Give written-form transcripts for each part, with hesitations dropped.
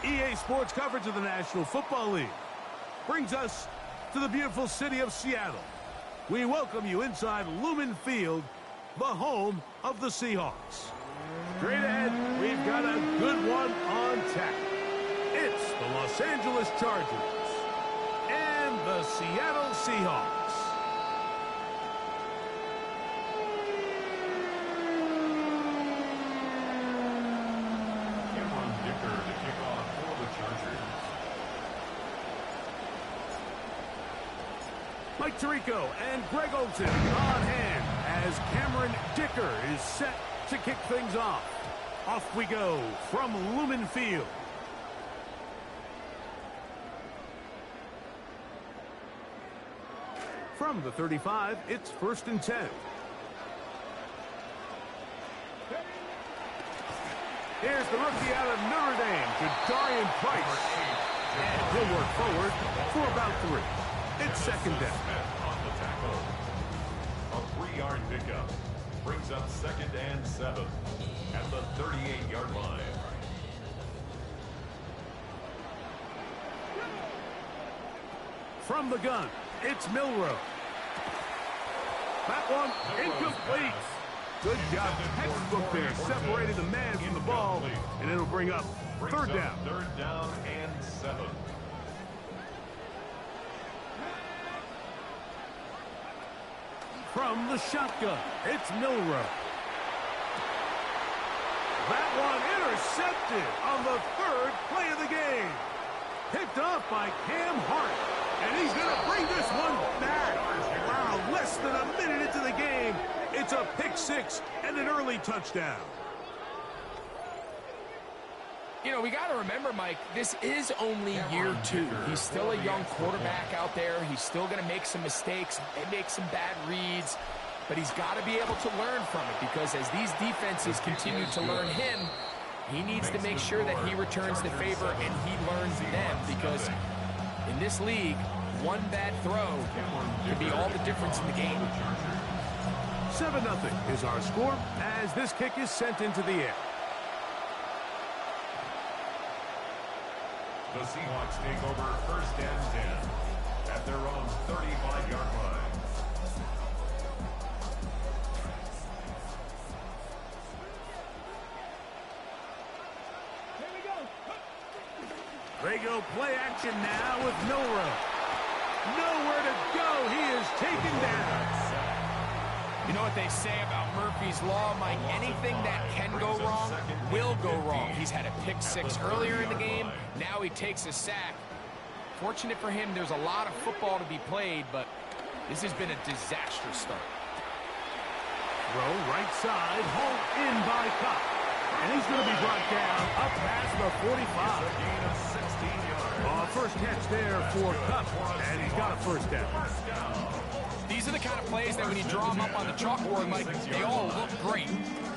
EA Sports coverage of the National Football League brings us to the beautiful city of Seattle. We welcome you inside Lumen Field, the home of the Seahawks. Straight ahead, we've got a good one on tap. It's the Los Angeles Chargers and the Seattle Seahawks. Mike Tirico and Greg Olsen on hand as Cameron Dicker is set to kick things off. Off we go from Lumen Field. From the 35, it's 1st and 10. Here's the rookie out of Notre Dame, Jadarian Price. And he'll work forward for about 3. It's 2nd down. On the tackle. A 3-yard pickup brings up 2nd and 7 at the 38-yard line. From the gun, it's Milroe. That one incomplete. Good job, textbook there, separating the man from the ball, and it'll bring up 3rd down. 3rd down and 7. From the shotgun, it's Milroe. That one intercepted on the 3rd play of the game. Picked off by Cam Hart. And he's going to bring this one back. Wow, less than a minute into the game. It's a pick-6 and an early touchdown. You know, we got to remember, Mike, this is only year 2. He's still a young quarterback out there. He's still going to make some mistakes, make some bad reads, but he's got to be able to learn from it because as these defenses continue to learn him, he needs to make sure that he returns the favor and he learns them because in this league, one bad throw could be all the difference in the game. 7-0 is our score as this kick is sent into the air. The Seahawks take over 1st and 10 at their own 35-yard line. They go play action now with Milroe. Nowhere to go. He is taken down. You know what they say about Murphy's Law, Mike? Anything that can go wrong will go wrong. He's had a pick-6 earlier in the game. Now he takes a sack. Fortunate for him, there's a lot of football to be played, but this has been a disastrous start. Throw right side, hauled in by Kupp. And he's going to be brought down up past the 45. First catch there for Kupp, and he's got a 1st down. These are the kind of plays that when you draw them up on the chalkboard, Mike, they all look great.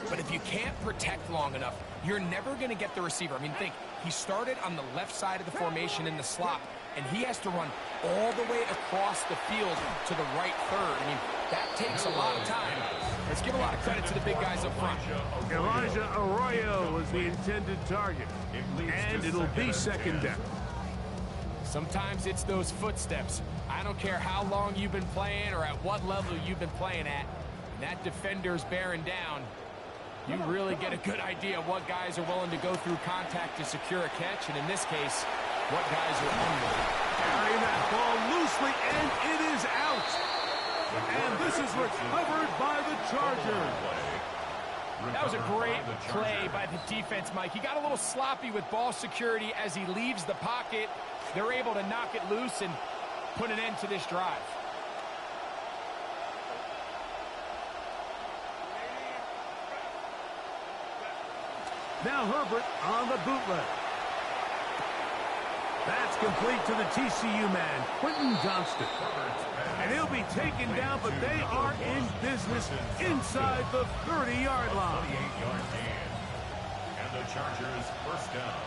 But if you can't protect long enough, you're never going to get the receiver. I mean, think, he started on the left side of the formation in the slot, and he has to run all the way across the field to the right 3rd. I mean, that takes a lot of time. Let's give a lot of credit to the big guys up front. Elijah Arroyo was the intended target, and it'll be 2nd down. Sometimes it's those footsteps. I don't care how long you've been playing or at what level you've been playing at. And that defender's bearing down. You really get a good idea of what guys are willing to go through contact to secure a catch, and in this case, what guys are unwilling. Carrying that ball loosely, and it is out. And this is recovered by the Chargers. That was a great play by the defense, Mike. He got a little sloppy with ball security as he leaves the pocket. They're able to knock it loose and put an end to this drive. Now Herbert on the bootleg. That's complete to the TCU man, Quentin Johnston. And he'll be taken down, but they are in business inside the 30-yard line. 28-yard gain. And the Chargers 1st down.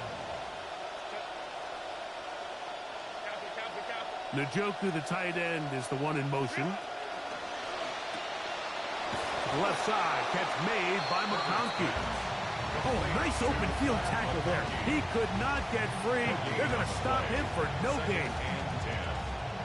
Njoku, the tight end, is the one in motion. The left side, catch made by McConkey. Oh, nice open field tackle there. He could not get free. They're going to stop him for no gain.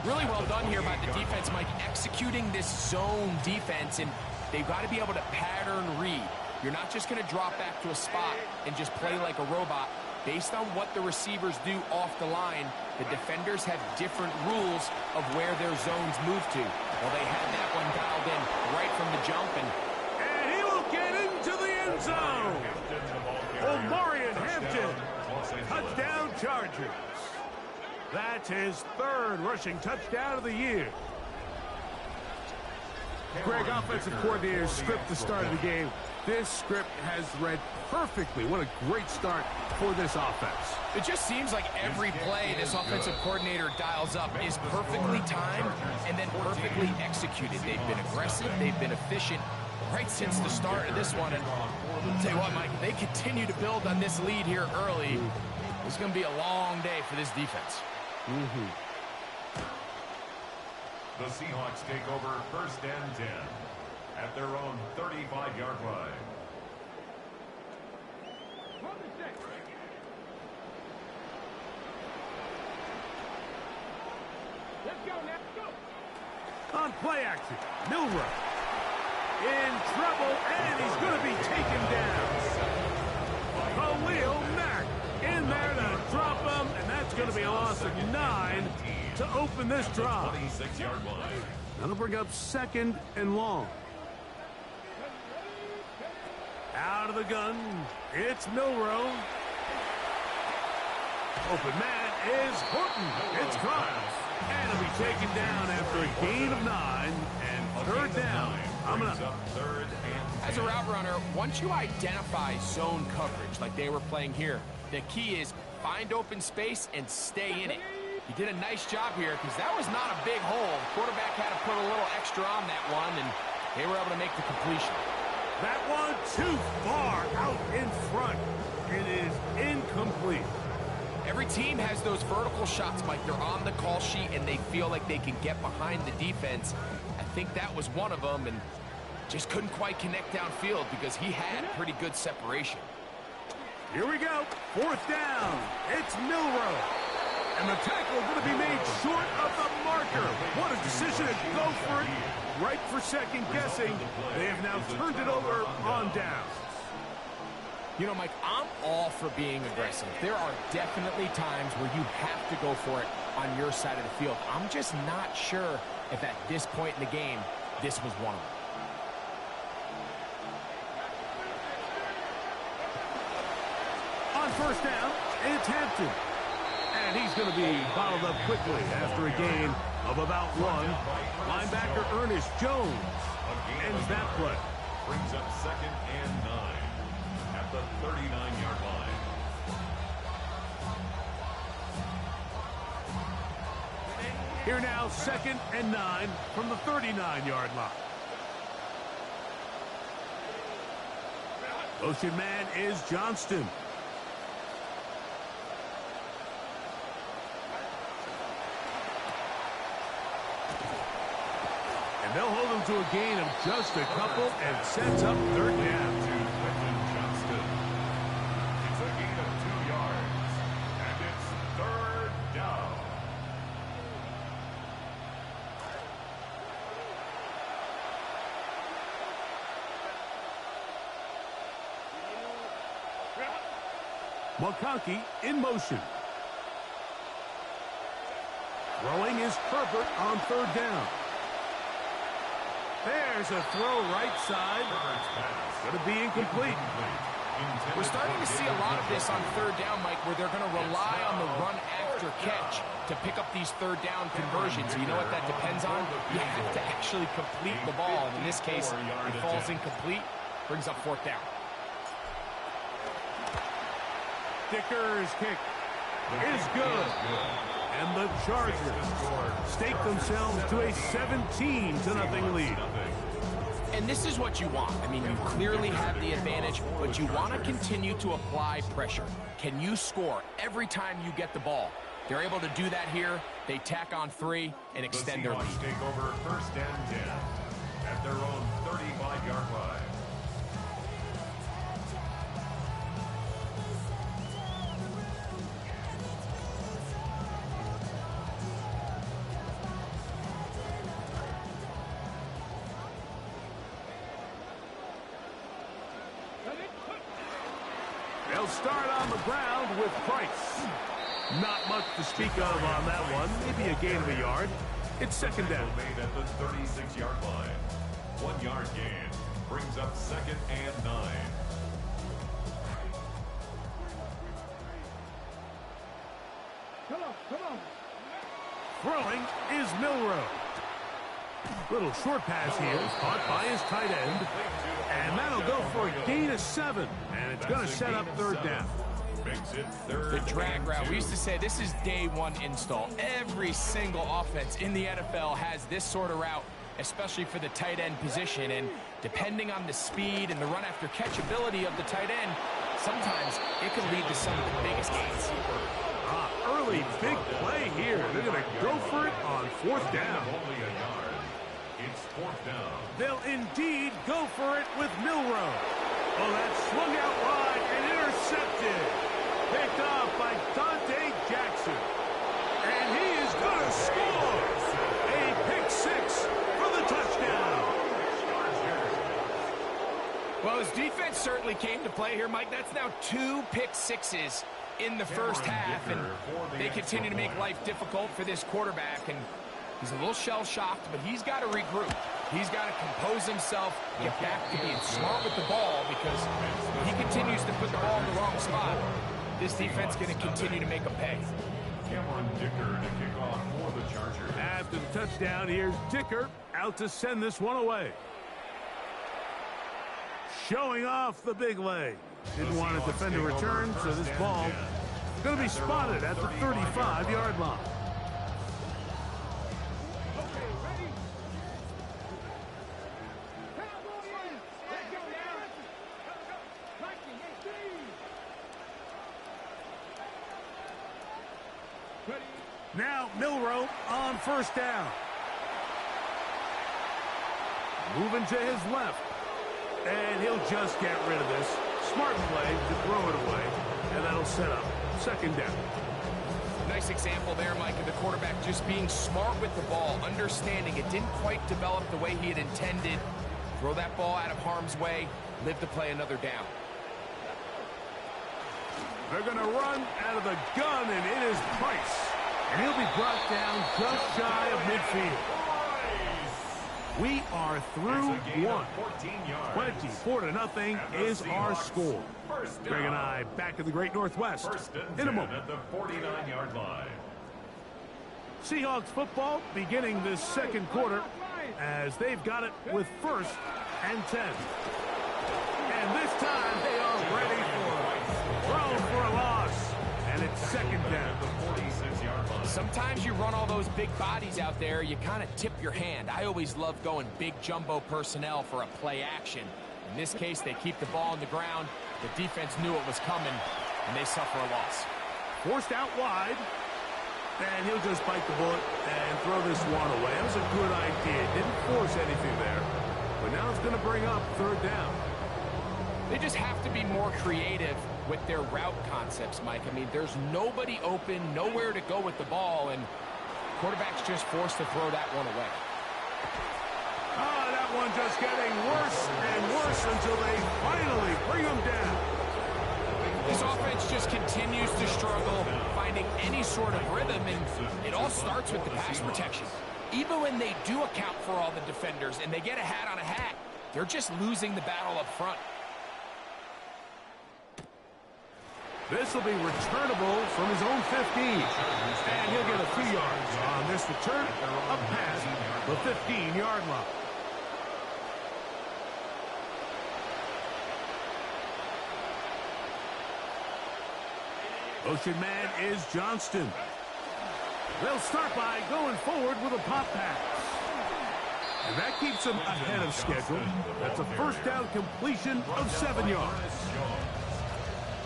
Really well done here by the defense, Mike, executing this zone defense, and they've got to be able to pattern read. You're not just going to drop back to a spot and just play like a robot. Based on what the receivers do off the line, the defenders have different rules of where their zones move to. Well, they had that one dialed in right from the jump, and he will get into the end zone. Omarion Hampton, touchdown Chargers. That's his third rushing touchdown of the year. Greg, offensive coordinators script the start of the game. This script has read perfectly. What a great start for this offense. It just seems like every play this offensive coordinator dials up is perfectly timed and then perfectly executed. They've been aggressive. They've been efficient right since the start of this one. And I'll tell you what, Mike, they continue to build on this lead here early. It's going to be a long day for this defense. The Seahawks take over 1st and 10 at their own 35-yard line. Let's go now. On play action, Milroe in trouble, and he's going to be taken down. Khalil Mack in there to drop him, and that's going to be a loss of 9 to open this drive. 26-yard line. That'll bring up 2nd and long. Out of the gun, it's Milroe. Open man is Horton. It's caught. And it'll be taken down after a gain of 9 and 3rd down. As a route runner, once you identify zone coverage like they were playing here, the key is find open space and stay in it. He did a nice job here because that was not a big hole. The quarterback had to put a little extra on that one, and they were able to make the completion. That one too far out in front. It is incomplete. Every team has those vertical shots, Mike. They're on the call sheet, and they feel like they can get behind the defense. I think that was one of them, and just couldn't quite connect downfield because he had pretty good separation. Here we go. 4th down. It's Milroe. And the tackle going to be made short of the marker. What a decision to go for it. Right for second guessing. They have now turned it over on downs. You know, Mike, I'm all for being aggressive. There are definitely times where you have to go for it on your side of the field. I'm just not sure if at this point in the game, this was one of them. On 1st down, it's Hampton. And he's going to be bottled up quickly after a gain of about 1. Linebacker Ernest Jones ends that play. Brings up 2nd and 9 at the 39-yard line. Here now, 2nd and 9 from the 39-yard line. Motion man is Johnston. And they'll hold him to a gain of just a couple and sets up 3rd down. To Quentin Johnston. It's a gain of 2 yards. And it's 3rd down. McConkey in motion. Throwing is Herbert on 3rd down. There's a throw right side. Going to be incomplete. We're starting to see a lot of this on 3rd down, Mike, where they're going to rely on the run after catch to pick up these 3rd down conversions. You know what that depends on? You have to actually complete the ball. And in this case, it falls incomplete, brings up 4th down. Dicker's kick is good. And the Chargers stake themselves to a 17-0 lead. And this is what you want. I mean, you clearly have the advantage, but you want to continue to apply pressure. Can you score every time you get the ball? They're able to do that here. They tack on 3 and extend their lead. The Seahawks take over 1st and 10 at their own 35-yard line. They'll start on the ground with Price. Not much to speak of on that one. Maybe a gain of a yard. It's second down. Made at the 36-yard line. 1 yard gain brings up 2nd and 9. Come on. Throwing is Milroe. Little short pass here is caught by his tight end. And that'll go for a gain of 7. And it's going to set up third down. The drag route. We used to say this is day one install. Every single offense in the NFL has this sort of route, especially for the tight end position. And depending on the speed and the run after catch ability of the tight end, sometimes it can lead to some of the biggest gains. Early big play here. They're going to go for it on 4th down. Only a yard. It's 4th down. They'll indeed go for it with Milroe. Oh, that swung out wide and intercepted. Picked off by Dante Jackson. And he is going to score. A pick 6 for the touchdown. Well, his defense certainly came to play here, Mike. That's now 2 pick sixes in the first half, and they continue to make life difficult for this quarterback. And he's a little shell-shocked, but he's got to regroup. He's got to compose himself, get back to being smart with the ball, because if he continues to put the ball in the wrong spot, this defense is going to continue to make him pay. Cameron Dicker to kick off for the Chargers. After the touchdown, here's Dicker out to send this one away. Showing off the big leg. Didn't want to defend a return, so this ball is going to be spotted at the 35-yard line. Now Milroe on 1st down. Moving to his left. And he'll just get rid of this. Smart play to throw it away. And that'll set up 2nd down. Nice example there, Mike, of the quarterback just being smart with the ball, understanding it didn't quite develop the way he had intended. Throw that ball out of harm's way, live to play another down. They're going to run out of the gun, and it is Price. And he'll be brought down just shy of midfield. We are through one. 24-0 is our score. Greg and I back in the Great Northwest in a moment. At the 49-yard line. Seahawks football beginning this 2nd quarter as they've got it with 1st and 10. And this time they are ready for it. Throw for a loss. And it's 2nd down. Sometimes you run all those big bodies out there, you kind of tip your hand. I always love going big jumbo personnel for a play action. In this case, they keep the ball on the ground. The defense knew it was coming, and they suffer a loss. Forced out wide. And he'll just bite the bullet and throw this one away. That was a good idea. Didn't force anything there. But now it's going to bring up 3rd down. They just have to be more creative with their route concepts, Mike. I mean, there's nobody open, nowhere to go with the ball, and quarterback's just forced to throw that one away. That one just getting worse and worse until they finally bring him down. This offense just continues to struggle finding any sort of rhythm, and it all starts with the pass protection. Even when they do account for all the defenders and they get a hat on a hat, they're just losing the battle up front. This will be returnable from his own 15. And he'll get a few yards on this return up past the 15-yard line. Motion man is Johnston. They'll start by going forward with a pop pass. And that keeps them ahead of schedule. That's a 1st down completion of 7 yards.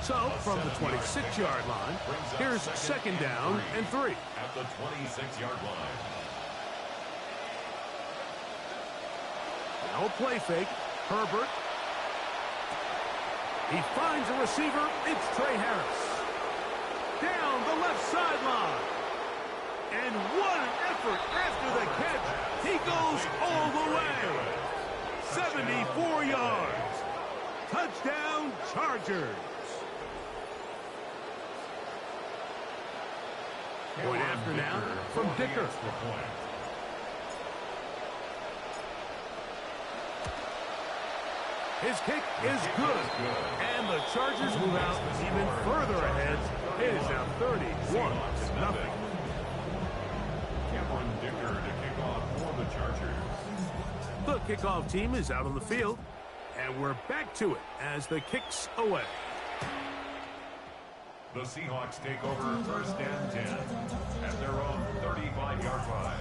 So, from the 26-yard line, here's 2nd down and 3. At the 26-yard line. Now a play fake. Herbert. He finds a receiver. It's Trey Harris. Down the left sideline. And what an effort after the catch. He goes all the way. 74 yards. Touchdown, Chargers. Point after now from Dicker. His kick is good. And the Chargers move out even further ahead. It is now 31-0. Cameron Dicker to kick off for the Chargers. The kickoff team is out on the field. And we're back to it as the kick's away. The Seahawks take over first and 10 at their own 35-yard line.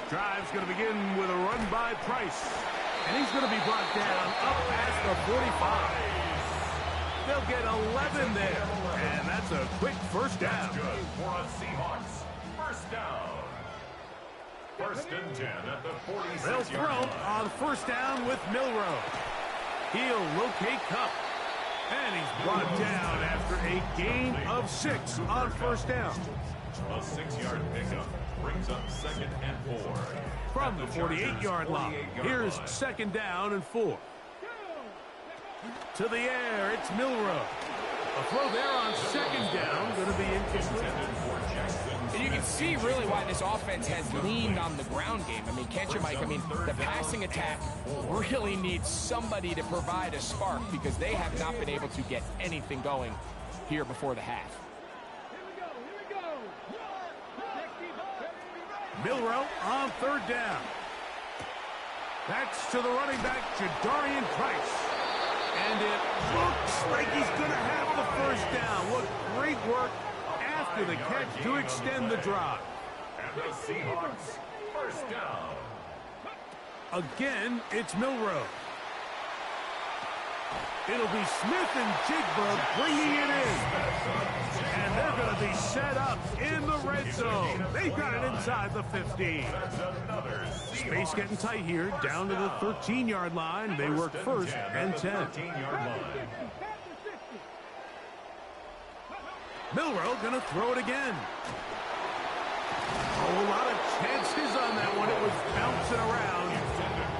Drive's going to begin with a run by Price. And he's going to be brought down up past the 45. They'll get 11 there. And that's a quick first down. That's good for a Seahawks first down. First and 10 at the 46-yard They'll throw on first down with Milroe. He'll locate Kupp. And he's brought down after a gain of 6 on first down. A 6-yard pickup brings up second and 4. From the 48-yard line, here's second down and 4. To the air, it's Milroe. A throw there on second down, going to be incomplete. And you can see really why this offense has leaned on the ground game. I mean, can't you, Mike? I mean, the passing attack really needs somebody to provide a spark because they have not been able to get anything going here before the half. Milroe on third down. That's to the running back, Jadarian Price. And it looks like he's going to have the first down. What great work after the catch to extend the drive. And the Seahawks first down. Again, it's Milroe. It'll be Smith and Jigba bringing it in. And they're going to be set up in the red zone. They've got it inside the 15. Space getting tight here, down to the 13-yard line. They work first and 10. Milroe going to throw it again. A lot of chances on that one. It was bouncing around,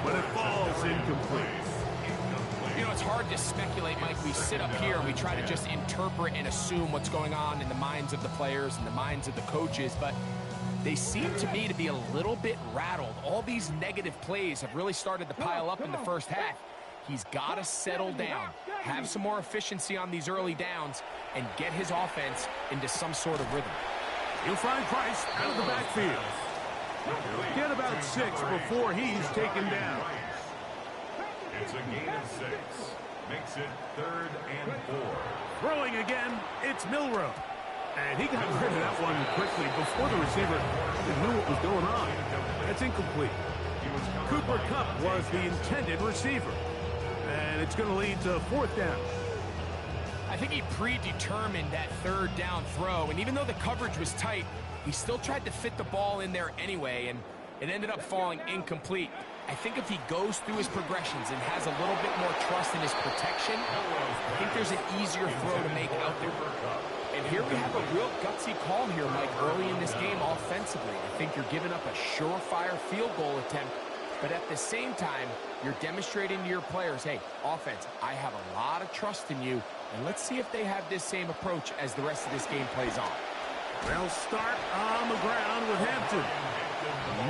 but it falls incomplete. You know, it's hard to speculate, Mike. We sit up here and we try to just interpret and assume what's going on in the minds of the players and the minds of the coaches, but they seem to me to be a little bit rattled. All these negative plays have really started to pile up in the first half. He's got to settle down, have some more efficiency on these early downs, and get his offense into some sort of rhythm. He'll find Price out of the backfield. Get about 6 before he's taken down. It's a gain of 6. Makes it third and 4. Throwing again, it's Milroe. And he got rid of that one quickly before the receiver knew what was going on. That's incomplete. Cooper Kupp was the intended receiver. And it's going to lead to fourth down. I think he predetermined that third down throw, and even though the coverage was tight, he still tried to fit the ball in there anyway, and it ended up falling incomplete. I think if he goes through his progressions and has a little bit more trust in his protection, I think there's an easier throw to make out there. And here we have a real gutsy call here, Mike, early in this game offensively. I think you're giving up a surefire field goal attempt, but at the same time, you're demonstrating to your players, hey, offense, I have a lot of trust in you, and let's see if they have this same approach as the rest of this game plays on. They'll start on the ground with Hampton.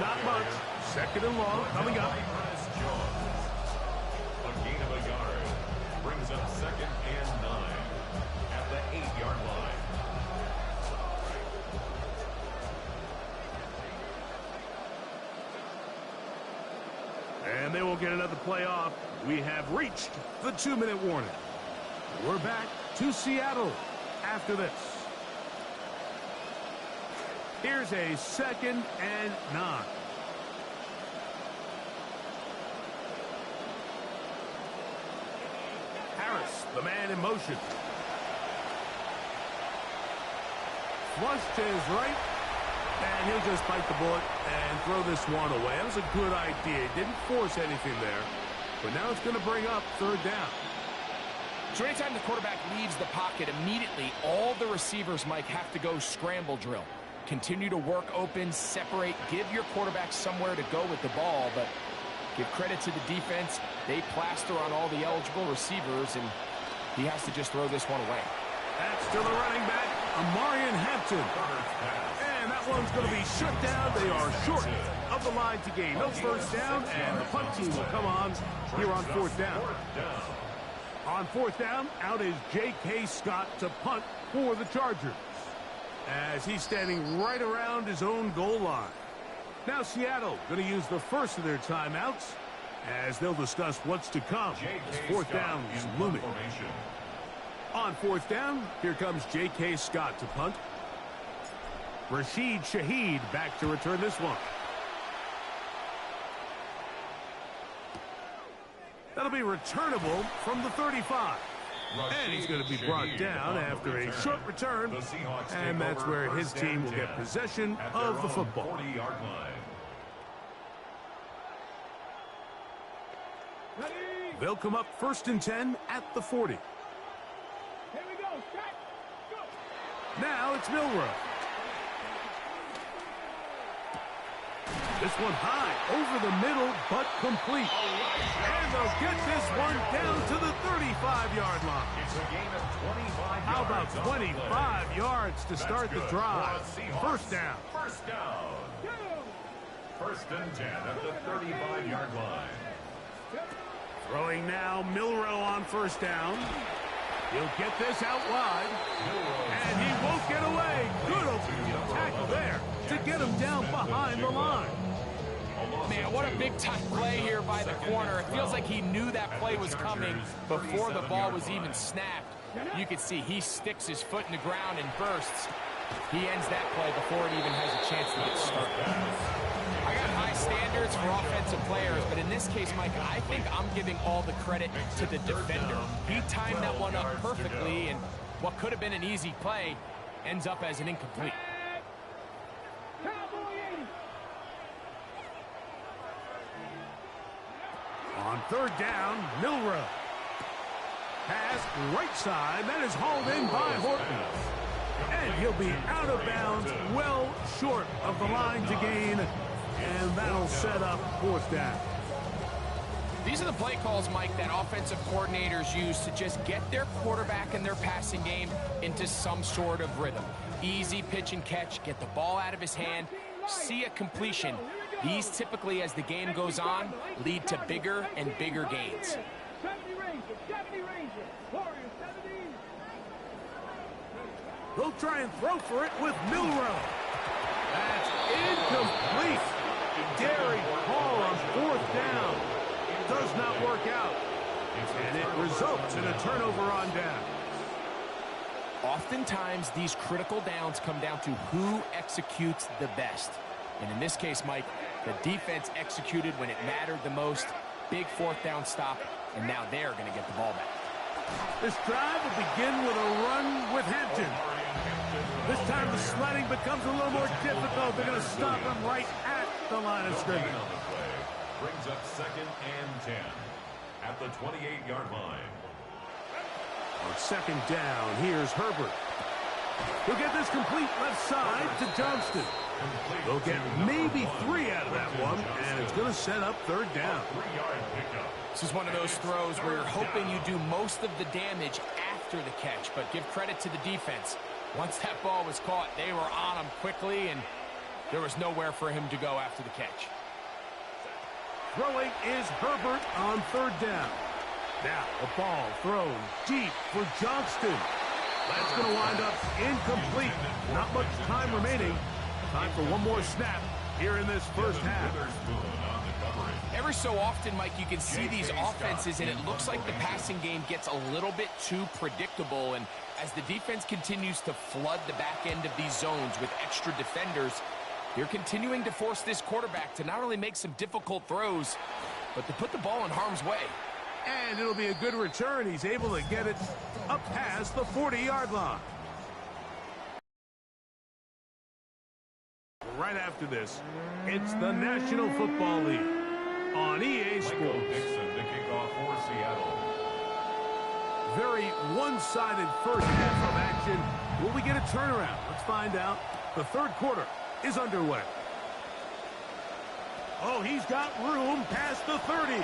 Not much. Second and long coming up. A gain of a yard brings up second and 9 at the 8-yard line. And they will get another play off. We have reached the 2-minute warning. We're back to Seattle after this. Here's a second and 9. Harris, the man in motion. Flushed to his right. And he'll just bite the bullet and throw this one away. That was a good idea. Didn't force anything there. But now it's going to bring up third down. So anytime the quarterback leaves the pocket, immediately all the receivers, Mike, have to go scramble drill. Continue to work open, separate, give your quarterback somewhere to go with the ball. But Give credit to the defense. They plaster on all the eligible receivers, and he has to just throw this one away. That's to the running back, Amarian Hampton. And that one's going to be shut down. They are short of the line to gain. No first down, and the punt team will come on here on fourth down. On fourth down, out is J.K. Scott to punt for the Chargers, as he's standing right around his own goal line. Now Seattle going to use the first of their timeouts, as they'll discuss what's to come. Fourth down is looming. On fourth down, here comes J.K. Scott to punt. Rashid Shaheed back to return this one. That'll be returnable from the 35. And he's going to be brought down after a short return, and that's where his team will get possession of the football. They'll come up 1st and 10 at the 40. Now it's Milroe. This one high, over the middle, but complete. And they'll get this one down to the 35-yard line. It's a gain of 25 yards. How about 25 yards to start the drive? First down. First down. 1st and 10 at the 35-yard line. Throwing now, Milroe on first down. He'll get this out wide. And he won't get away. Good open tackle there to get him down behind the line. Man, what a big-time play here by the corner. It feels like he knew that play was coming before the ball was even snapped. You can see he sticks his foot in the ground and bursts. He ends that play before it even has a chance to get started. I got high standards for offensive players, but in this case, Mike, I think I'm giving all the credit to the defender. He timed that one up perfectly, and what could have been an easy play ends up as an incomplete. On third down, Milroe. Pass right side. That is hauled in by Horton. And he'll be out of bounds, well short of the line to gain. And that'll set up fourth down. These are the play calls, Mike, that offensive coordinators use to just get their quarterback and their passing game into some sort of rhythm. Easy pitch and catch, get the ball out of his hand, see a completion. These typically, as the game goes on, lead to bigger and bigger gains. They'll try and throw for it with Milroe. That's incomplete. Daring Hall on fourth down. Does not work out. And it results in a turnover on down. Oftentimes, these critical downs come down to who executes the best. And in this case, Mike, the defense executed when it mattered the most. Big fourth down stop, and now they're going to get the ball back. This drive will begin with a run with Hampton. This time the sledding becomes a little more difficult. They're going to stop him right at the line of scrimmage. Brings up 2nd and 10 at the 28-yard line. On 2nd down, here's Herbert. He'll get this complete left side to Johnston. They'll get maybe 3 out of that one, and it's going to set up 3rd down. This is one of those throws where you're hoping you do most of the damage after the catch, but give credit to the defense. Once that ball was caught, they were on him quickly, and there was nowhere for him to go after the catch. Throwing is Herbert on 3rd down. Now a ball thrown deep for Johnston. That's going to wind up incomplete. Not much time remaining. Time for one more snap here in this first half. Every so often, Mike, you can see these offenses, and it looks like the passing game gets a little bit too predictable. And as the defense continues to flood the back end of these zones with extra defenders, they're continuing to force this quarterback to not only make some difficult throws, but to put the ball in harm's way. And it'll be a good return. He's able to get it up past the 40-yard line. Right after this, it's the National Football League on EA Sports. Michael Dixon to kick off for Seattle. Very one-sided first half of action. Will we get a turnaround? Let's find out. The third quarter is underway. Oh, he's got room past the 30.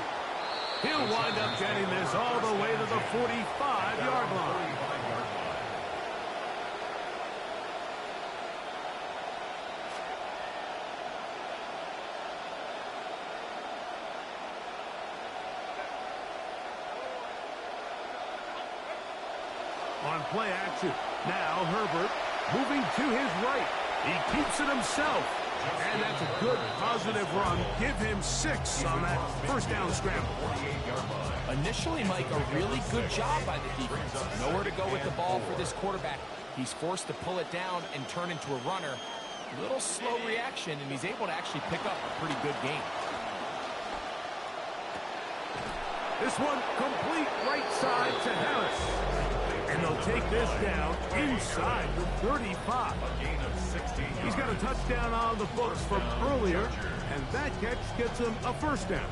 He'll wind up getting this all the way to the 45-yard line. On play action, now Herbert moving to his right. He keeps it himself. And that's a good, positive run. Give him 6 on that first down scramble. Initially, Mike, a really good job by the defense. Nowhere to go with the ball for this quarterback. He's forced to pull it down and turn into a runner. A little slow reaction, and he's able to actually pick up a pretty good game. This one complete right side to Harris. And they'll take this down inside the 35. He's got a touchdown on the books from earlier, and that catch gets him a first down.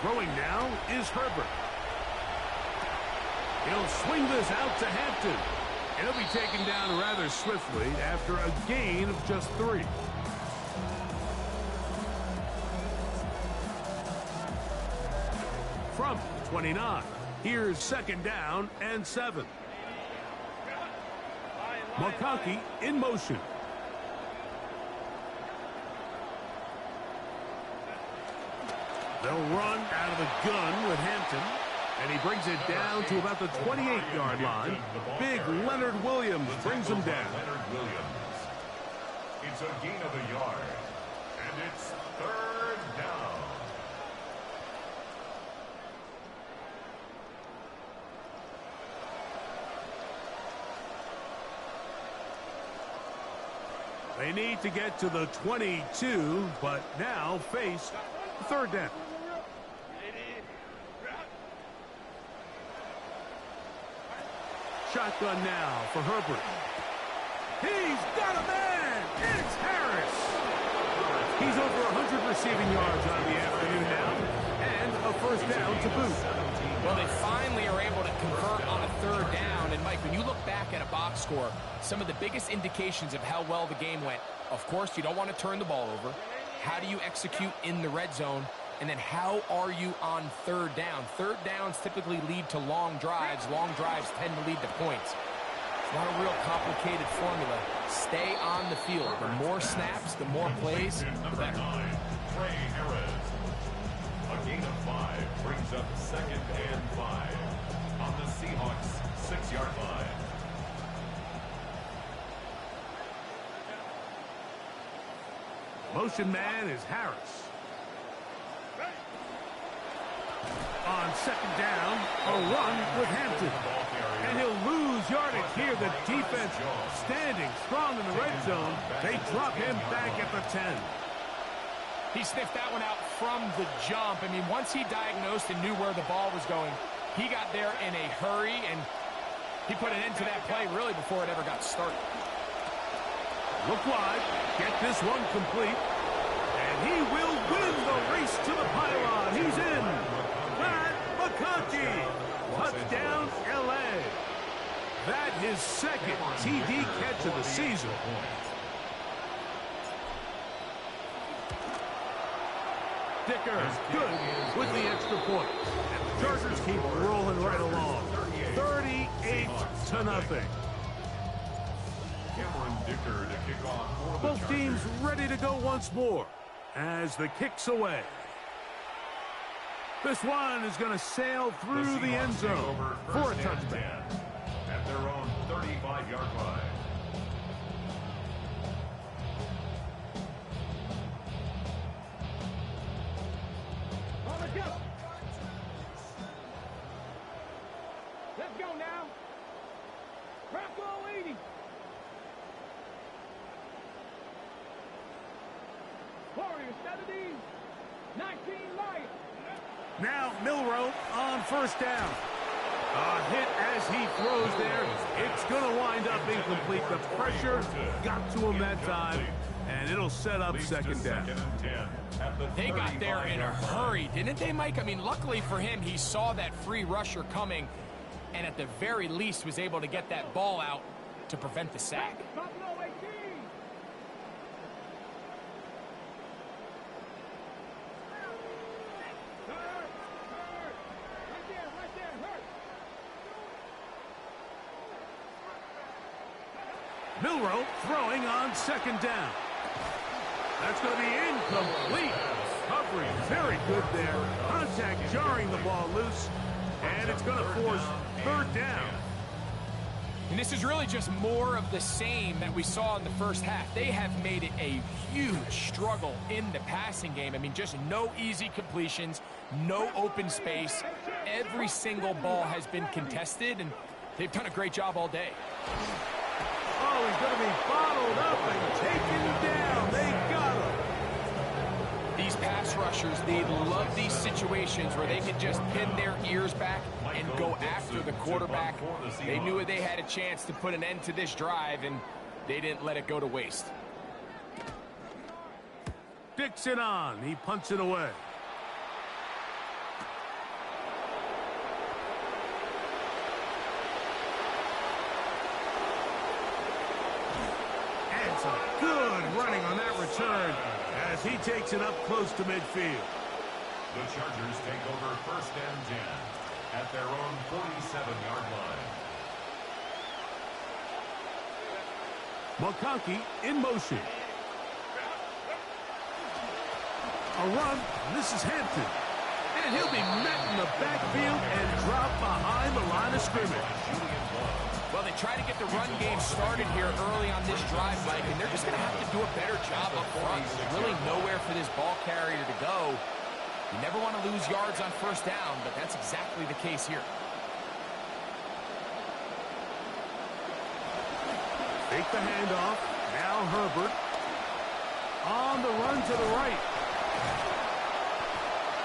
Throwing now is Herbert. He'll swing this out to Hampton. And he'll be taken down rather swiftly after a gain of just 3. From 29, here's second down and 7. McConkey in motion. They'll run out of the gun with Hampton. And he brings it down to about the 28-yard line. Big Leonard Williams brings him down. Leonard Williams. It's a gain of a yard. And it's third down. They need to get to the 22, but now face third down. Shotgun now for Herbert. He's got a man! It's Harris! He's over 100 receiving yards on the afternoon now, and a first down to boot. Well, they finally are able to convert on a third down. And, Mike, when you look back at a box score, some of the biggest indications of how well the game went, of course, you don't want to turn the ball over. How do you execute in the red zone? And then how are you on third down? Third downs typically lead to long drives. Long drives tend to lead to points. It's not a real complicated formula. Stay on the field. The more snaps, the more plays, the better. Trey Harris. A gain of 5 brings up second and 5 on the Seahawks 6-yard line. Motion man is Harris. On second down, a run with Hampton. And he'll lose yardage here. The defense standing strong in the red zone. They drop him back at the 10. He sniffed that one out from the jump. I mean, once he diagnosed and knew where the ball was going, he got there in a hurry, and he put an end to that play really before it ever got started. Look wide, get this one complete, and he will win the race to the pylon. He's in. Matt McConkey, touchdown LA. That his second TD catch of the season. Dicker good with the extra point. And the Chargers keep rolling right along. 38-0. Cameron Dicker to kick off for the Both teams ready to go once more as the kick's away. This one is going to sail through the end zone for a touchdown. At their own 35-yard line. Let's go now. Bronco 80. Warriors 70. 19 Lions. Now Milroe on first down. A hit as he throws there. It's going to wind up incomplete. The pressure got to him that time, and it'll set up second down. Second and 10. They got there in a hurry, didn't they, Mike? I mean, luckily for him, he saw that free rusher coming and at the very least was able to get that ball out to prevent the sack. Buffalo 18. Right there, hurt. Milroe throwing on second down. That's going to be incomplete. Coverage very good there. Contact jarring the ball loose. And it's going to force third down. And this is really just more of the same that we saw in the first half. They have made it a huge struggle in the passing game. I mean, just no easy completions, no open space. Every single ball has been contested, and they've done a great job all day. Oh, he's going to be bottled up and taken down. They got him. These pass rushers, they love these situations where they can just pin their ears back and go after the quarterback. They knew they had a chance to put an end to this drive, and they didn't let it go to waste. Dixon on. He punts it away. And some good running on that return as he takes it up close to midfield. The Chargers take over first and 10 at their own 47-yard line. McConkey in motion. A run. This is Hampton. And he'll be met in the backfield and dropped behind the line of scrimmage. Well, they try to get the run game started here early on this drive, Mike, and they're just going to have to do a better job up front. There's really nowhere for this ball carrier to go. You never want to lose yards on first down, but that's exactly the case here. Fake the handoff. Now Herbert. On the run to the right.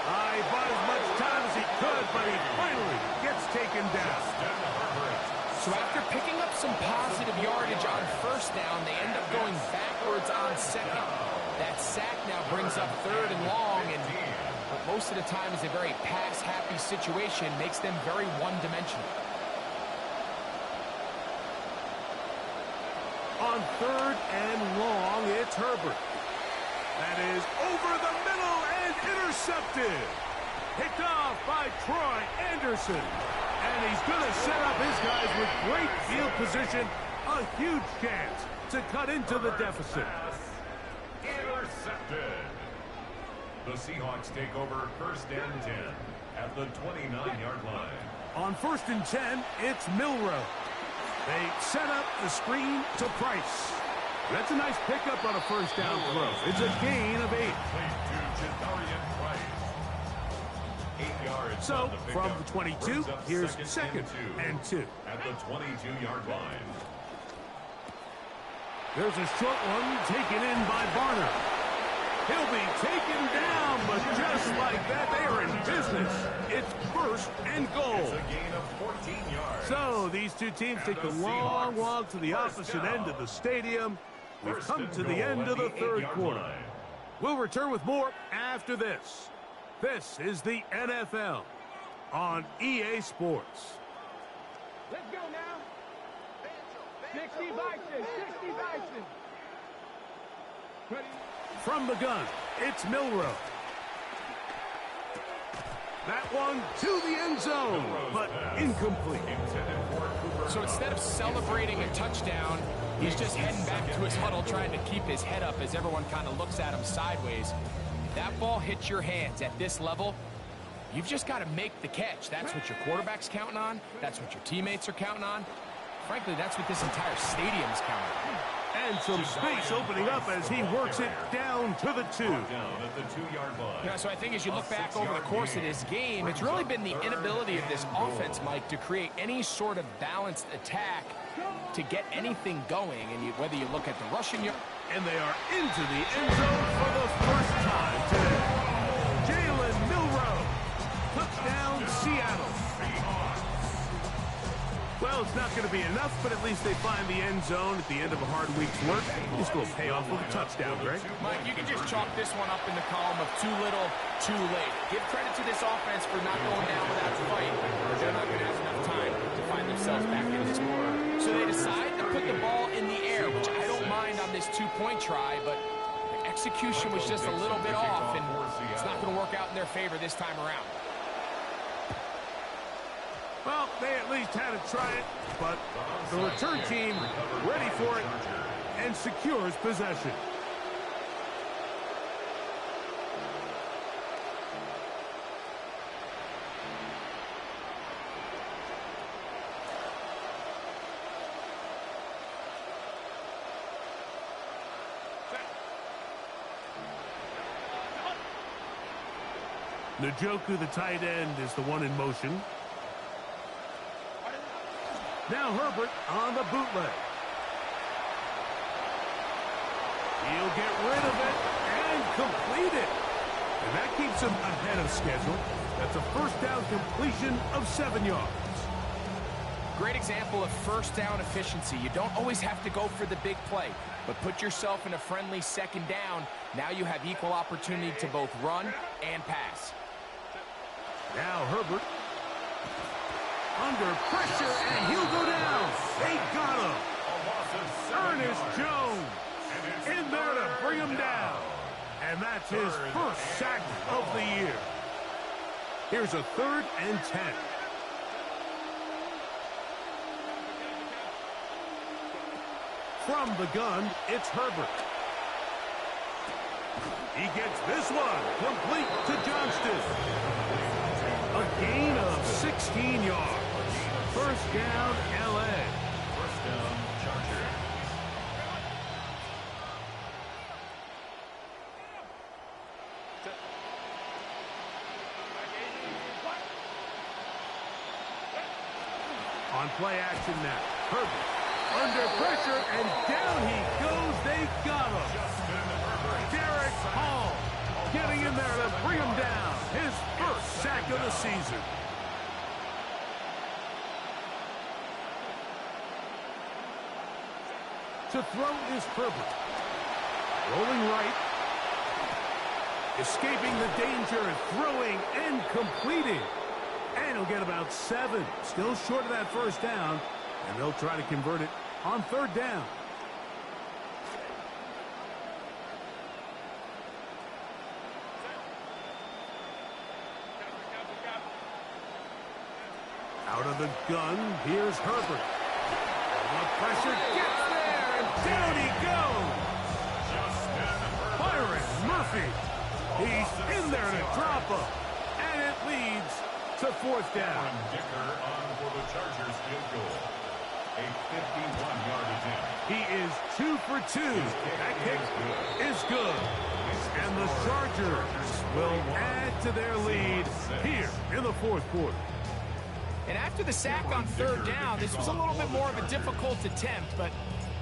He bought as much time as he could, but he finally gets taken down. So after picking up some positive yardage on first down, they end up going backwards on second. That sack now brings up third and long, and what most of the time is a very pass-happy situation, makes them very one-dimensional. On third and long, it's Herbert. That is over the middle and intercepted. Picked off by Troy Anderson. And he's going to set up his guys with great field position. A huge chance to cut into the deficit. Intercepted. The Seahawks take over first and 10 at the 29-yard line. On first and 10, it's Milroe. They set up the screen to Price. That's a nice pickup on a first down throw. It's a gain of 8. So, from the 22, here's second and 2. At the 22-yard line. There's a short one taken in by Barner. He'll be taken down, but just like that, they are in business. It's first and goal. It's a gain of 14 yards. So, these two teams take a long walk to the opposite end of the stadium. We've come to the end of the third quarter. We'll return with more after this. This is the NFL on EA Sports. Let's go now. 60 Bison, 60 Bison. Ready? From the gun, it's Milroe. That one to the end zone, but incomplete. So instead of celebrating a touchdown, he's just heading back to his huddle trying to keep his head up as everyone kind of looks at him sideways. If that ball hits your hands at this level, you've just got to make the catch. That's what your quarterback's counting on. That's what your teammates are counting on. Frankly, that's what this entire stadium is counting on. And some space opening up as he works it down to the 2. Down at the 2-yard line. Yeah, so I think as you look back over the course of this game, it's really been the inability of this offense, Mike, to create any sort of balanced attack to get anything going. And whether you look at the rushing yard. And they are into the end zone for the first time today. Jalen Milroe. Touchdown, Seattle. Well, it's not going to be enough, but at least they find the end zone at the end of a hard week's work. This will pay off with a touchdown, Greg. Mike, you can just chalk this one up in the column of too little, too late. Give credit to this offense for not going down without a fight, or they're not going to have enough time to find themselves back in the score. So they decide to put the ball in the air, which I don't mind on this two-point try, but the execution was just a little bit off, and it's not going to work out in their favor this time around. Well, they at least had to try it, but the return team ready for it and secures possession. Njoku, the tight end, is the one in motion. Now Herbert on the bootleg. He'll get rid of it and complete it. And that keeps him ahead of schedule. That's a first down completion of 7 yards. Great example of first down efficiency. You don't always have to go for the big play, but put yourself in a friendly second down. Now you have equal opportunity to both run and pass. Now Herbert under pressure, and he'll go down. They got him. Ernest Jones in there to bring him down. And that's his first sack of the year. Here's a 3rd and 10. From the gun, it's Herbert. He gets this one complete to Johnston. A gain of 16 yards. First down, L.A. First down, Chargers. On play action now. Herbert under pressure, and down he goes. They got him. Derek Hall getting in there to bring him down. His first sack of the season. To throw is Herbert. Rolling right. Escaping the danger, throwing and completing. And he'll get about 7. Still short of that first down. And they'll try to convert it on 3rd down. Out of the gun, here's Herbert. The pressure gets there, and down he goes. Byron Murphy. He's in there to drop him. And it leads to 4th down. Dicker on for the Chargers field goal. A 51-yard attempt. He is 2 for 2. That kick is good. And the Chargers will add to their lead here in the 4th quarter. And after the sack on 3rd down, this was a little bit more of a difficult attempt, but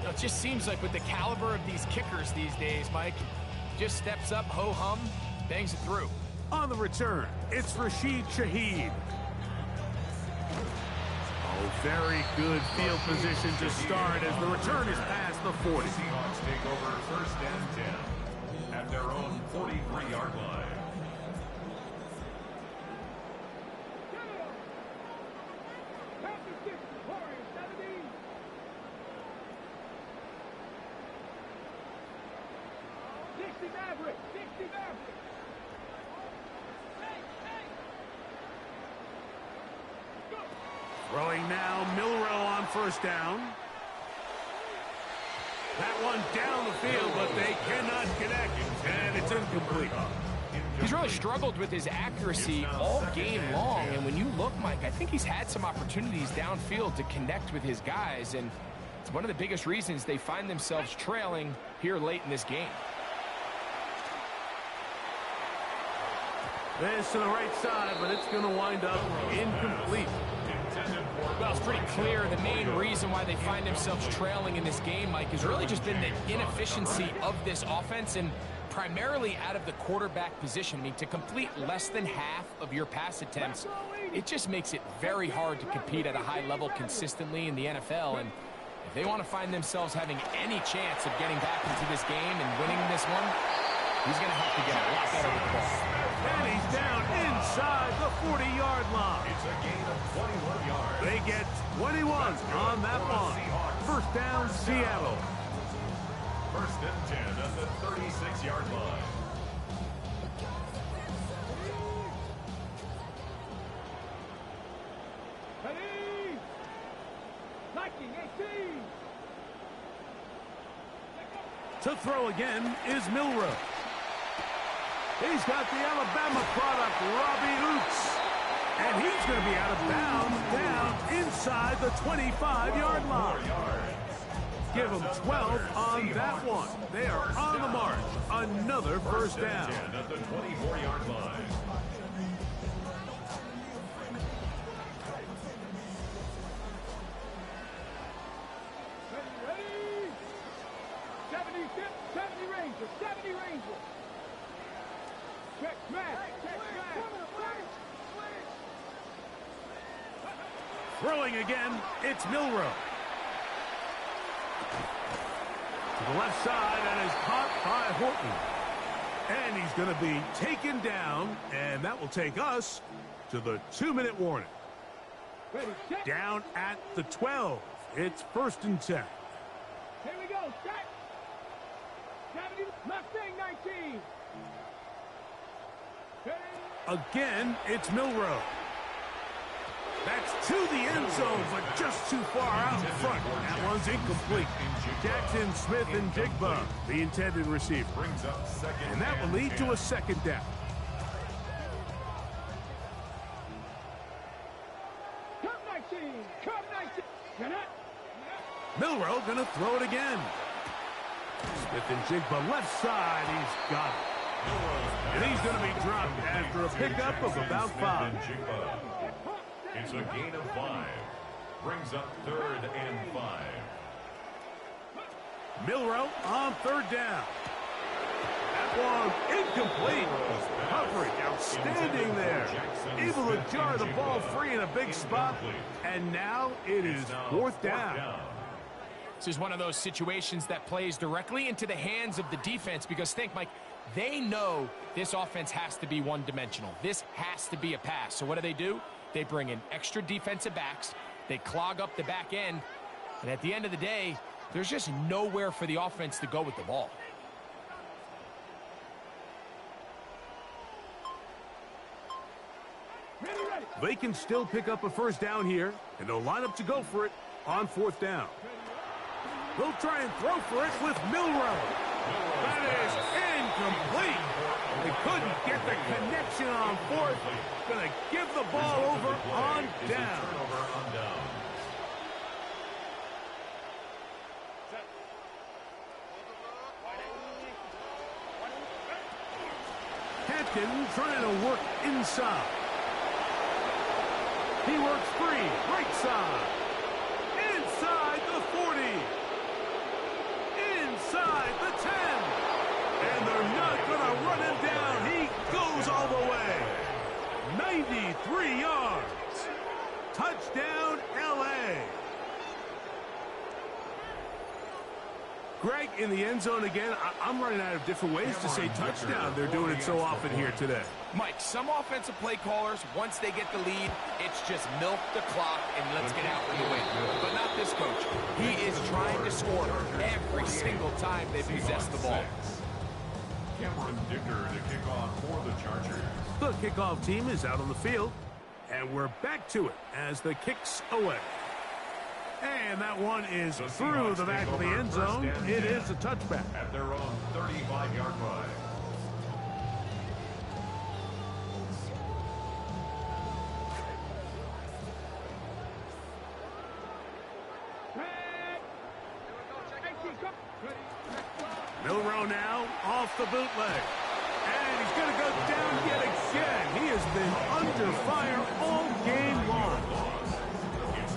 it just seems like with the caliber of these kickers these days, Mike, just steps up, ho-hum, bangs it through. On the return, it's Rashid Shaheed. Oh, very good field position to start as the return is past the 40. Seahawks take over 1st and 10 at their own 43-yard line. Throwing now, Milrow on 1st down. That one down the field, but they cannot connect, and it's incomplete. He's really struggled with his accuracy all game long, and when you look, Mike, I think he's had some opportunities downfield to connect with his guys, and it's one of the biggest reasons they find themselves trailing here late in this game. This to the right side, but it's going to wind up incomplete. Well, it's pretty clear the main reason why they find themselves trailing in this game, Mike, has really just been the inefficiency of this offense and primarily out of the quarterback position. I mean, to complete less than half of your pass attempts, it just makes it very hard to compete at a high level consistently in the NFL. And if they want to find themselves having any chance of getting back into this game and winning this one, he's going to have to get a lot better with the ball. And he's down inside the 40-yard line. It's a gain of 21 yards. They get 21 on that one. First down, Seattle. First and 10 at the 36-yard line. Ready? Liking 18. To throw again is Milroe. He's got the Alabama product, Robbie Oates. And he's going to be out of bounds down inside the 25-yard line. Give them 12 on that one. They are on the march. Another first down. At the 24-yard line. Ready? 70 Rangers. 70 Rangers. Check, smash. Throwing again, it's Milroe. To the left side, and is caught by Horton. And he's going to be taken down, and that will take us to the 2-minute warning. Ready, check. Down at the 12. It's first and 10. Here we go. Check. 70. Mustang 19. Ready? Again, it's Milroe. That's to the end zone, but just too far out in front. That one's incomplete. Jackson Smith and Jigba, the intended receiver. Brings up second. And that will lead to a second down. Come 19. Come 19. Get it. Milroe going to throw it again. Smith and Jigba left side. He's got it. And he's going to be dropped after a pickup of about 5. It's a gain of 5. Brings up third and 5. Milroe on third down. That one incomplete. Coverage outstanding there. Able to jar the ball free in a big spot. And now it is fourth down. This is one of those situations that plays directly into the hands of the defense because think, Mike, they know this offense has to be one-dimensional. This has to be a pass. So what do? They bring in extra defensive backs. They clog up the back end. And at the end of the day, there's just nowhere for the offense to go with the ball. They can still pick up a first down here, and they'll line up to go for it on fourth down. They'll try and throw for it with Milroe. That is incomplete. They couldn't get the connection on fourth. Going to give the ball over on down. Hampton trying to work inside. He works free, right side. Inside the 40. Inside the 10. And they're not going to run him down. He goes all the way. 93 yards. Touchdown, L.A. Greg, in the end zone again, I'm running out of different ways to say touchdown. They're doing it so often here today. Mike, some offensive play callers, once they get the lead, it's just milk the clock and let's get out for the win. But not this coach. He is trying to score every single time they possess the ball. Cameron Dicker to kick off for the Chargers. The kickoff team is out on the field, and we're back to it as the kick's away. And that one is through the back of the end zone. It is a touchback. At their own 35-yard line. Milroe now off the bootleg. And he's going to go down yet again. He has been under fire all game long.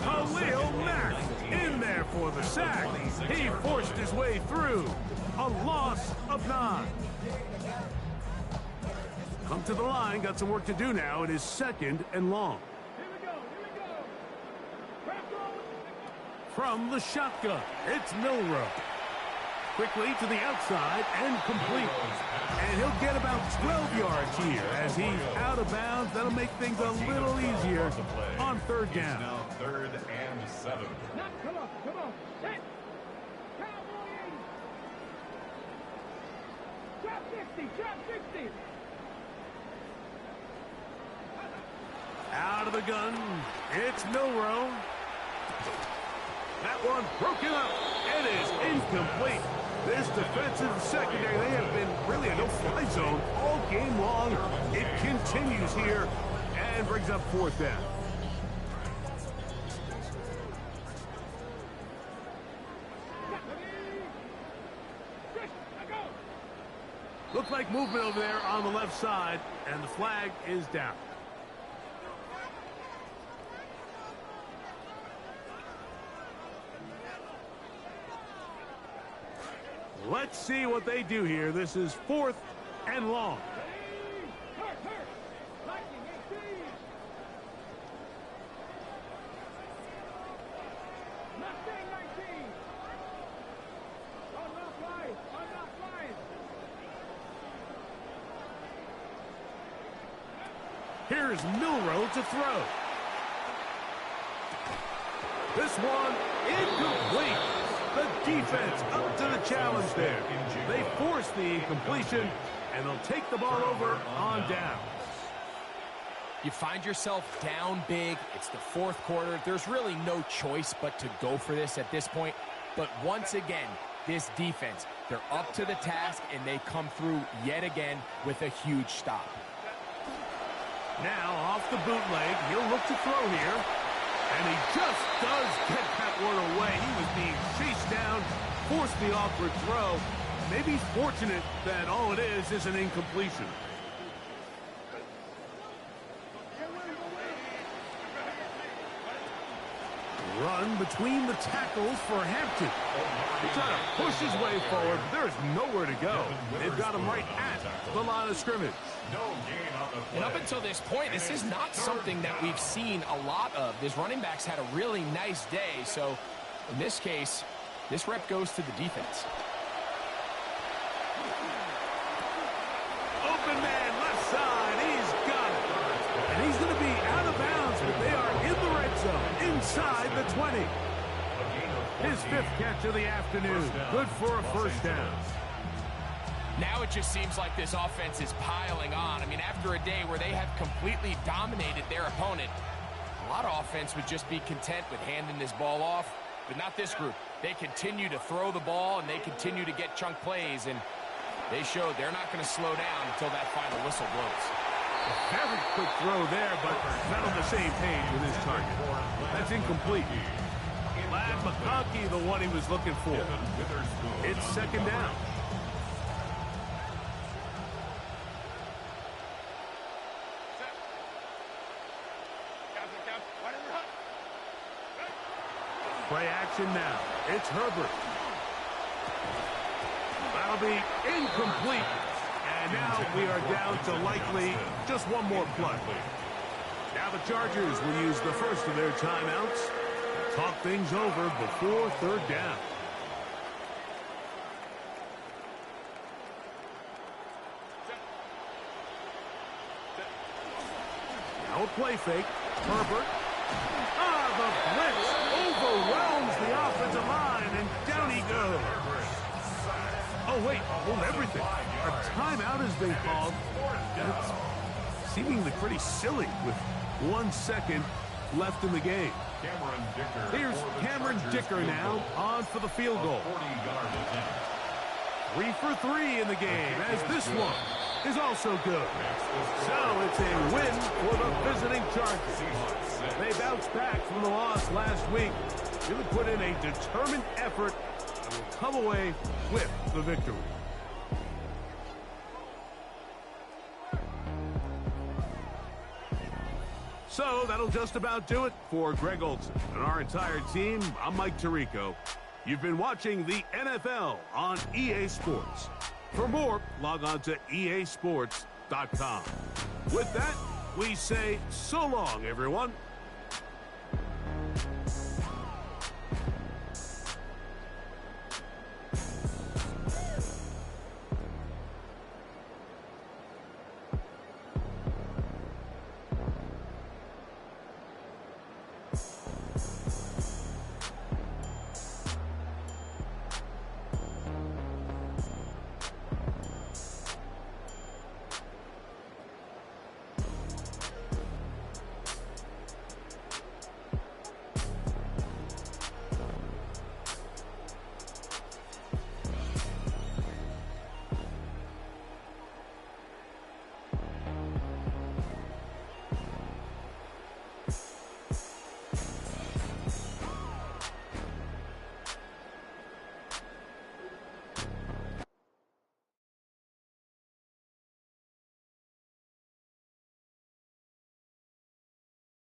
Khalil Mack in there for the sack. He forced his way through. A loss of 9. Come to the line, got some work to do now. It is 2nd and long. Here we go. From the shotgun, it's Milroe. Quickly to the outside and complete. And he'll get about 12 yards here as he's out of bounds. That'll make things a little easier on 3rd down. Now 3rd and 7. Now, come on. Set. Cowboys. Drop 60. Out of the gun, it's Milroe. That one broken up. It is incomplete. This defensive secondary, they have been really a no-fly zone all game long. It continues here and brings up 4th down. Looks like movement over there on the left side, and the flag is down. Let's see what they do here. This is 4th and long. Hurt. Lightning, 18. Mustang, 19. Unlock line. Here's Milroe to throw. This one incomplete. The defense up to the challenge there. They force the incompletion, and they'll take the ball over on down. You find yourself down big. It's the 4th quarter. There's really no choice but to go for this at this point. But once again, this defense, they're up to the task, and they come through yet again with a huge stop. Now off the bootleg, he'll look to throw here. And he just does get that one away. He was being chased down, forced the awkward throw. Maybe he's fortunate that all it is an incompletion. Run between the tackles for Hampton. He's trying to push his way forward. There's nowhere to go. They've got him right at the line of scrimmage. No gain on the play. And up until this point, this is not something that we've seen a lot of. This running back's had a really nice day. So in this case, this rep goes to the defense. Open man, left side. He's got it. And he's going to be out of bounds, but they are in the red zone, inside the 20. His 5th catch of the afternoon. Good for a 1st down. Now it just seems like this offense is piling on. I mean, after a day where they have completely dominated their opponent, a lot of offense would just be content with handing this ball off, but not this group. They continue to throw the ball, and they continue to get chunk plays, and they showed they're not going to slow down until that final whistle blows. A very quick throw there, but not on the same page with his target. That's incomplete. Ladd McConkey, the one he was looking for. It's 2nd down. Play action now. It's Herbert. That'll be incomplete. And now we are down to likely just one more play. Now the Chargers will use the first of their timeouts. Talk things over before 3rd down. Now a play fake. Herbert. The blitz overwhelms the offensive line, and down he goes. Oh, wait, hold everything. A timeout has been called. It's seemingly pretty silly with 1 second left in the game. Here's Cameron Dicker now on for the field goal. 3 for 3 in the game, as this one is also good. So it's a win for the visiting Chargers. They bounced back from the loss last week. Really put in a determined effort and will come away with the victory. So that'll just about do it for Greg Olsen and our entire team. I'm Mike Tirico. You've been watching the NFL on EA Sports. For more, log on to easports.com. ChicagoSportsCenter.com. With that, we say so long, everyone.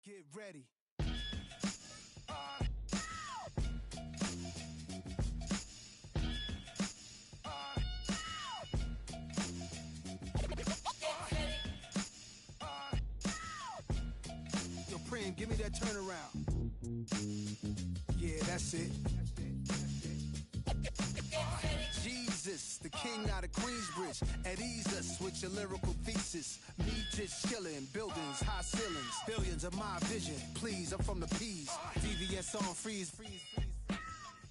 Get ready. Yo, Prim, give me that turnaround. Yeah, that's it. Jesus, the king out of Queensbridge. At ease us with your lyrical thesis. Me just chillin', buildings, high ceilings. Billions of my vision. Please, I'm from the P's. VVS on freeze.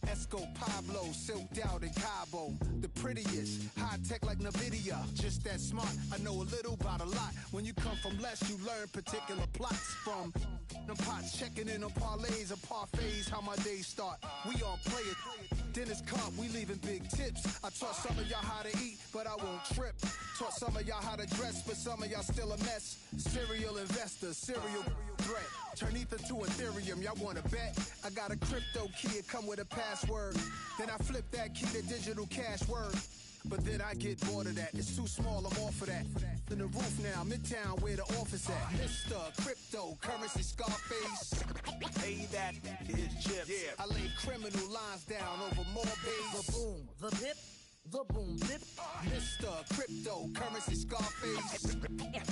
Esco Pablo, silked out in Cabo. The prettiest, high tech like NVIDIA. Just that smart, I know a little about a lot. When you come from less, you learn particular plots from them pots. Checking in on parlays or parfaits, how my days start. We on play it. Dennis Cup, we leaving big tips. I taught some of y'all how to eat, but I won't trip. Taught some of y'all how to dress, but some of y'all still a mess. Serial investor, serial threat. Turn ether to Ethereum, y'all wanna bet? I got a crypto key, it come with a password. Then I flip that key to digital cash word. But then I get bored of that, it's too small, I'm off of that. In the roof now, Midtown where the office at. Mr. Crypto, currency Scarface. Hey, that is chips. Yeah. I lay criminal lines down over more bass. The boom, the pip, the boom, pip. Mr. Crypto, currency Scarface.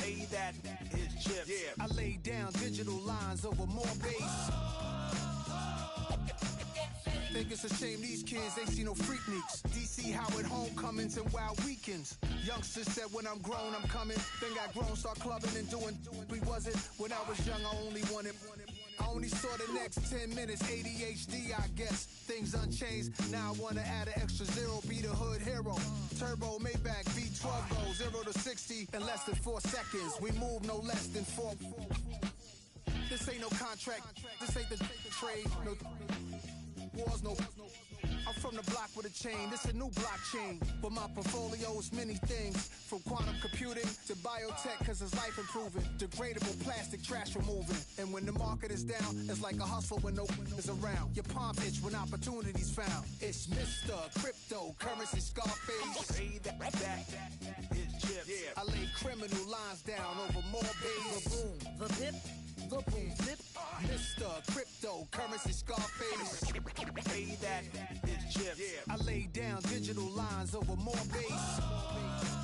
Hey, that is chips. Yeah. I lay down digital lines over more bass. Think it's a shame these kids ain't see no freakniks. DC Howard homecomings and wild weekends. Youngsters said when I'm grown I'm coming. Then got grown, start clubbing and doing. We wasn't when I was young. I only wanted. I only saw the next 10 minutes. ADHD, I guess. Things unchanged. Now I wanna add an extra zero. Be the hood hero. Turbo Maybach V12 goes 0 to 60 in less than 4 seconds. We move no less than 4. This ain't no contract. This ain't the trade. No wars, no. I'm from the block with a chain. This a new blockchain. But my portfolio is many things. From quantum computing to biotech, cause it's life improving. Degradable plastic trash removing. And when the market is down, it's like a hustle when no one is around. Your palm itch when opportunity's found. It's Mr. Crypto, currency Scarface. Say that is chips. Yeah. I lay criminal lines down over more bass. The boom, the pip, the boom, pip. Mr. Crypto, currency Scarface. Hey, that is chips. Yeah. I lay down digital lines over more bass.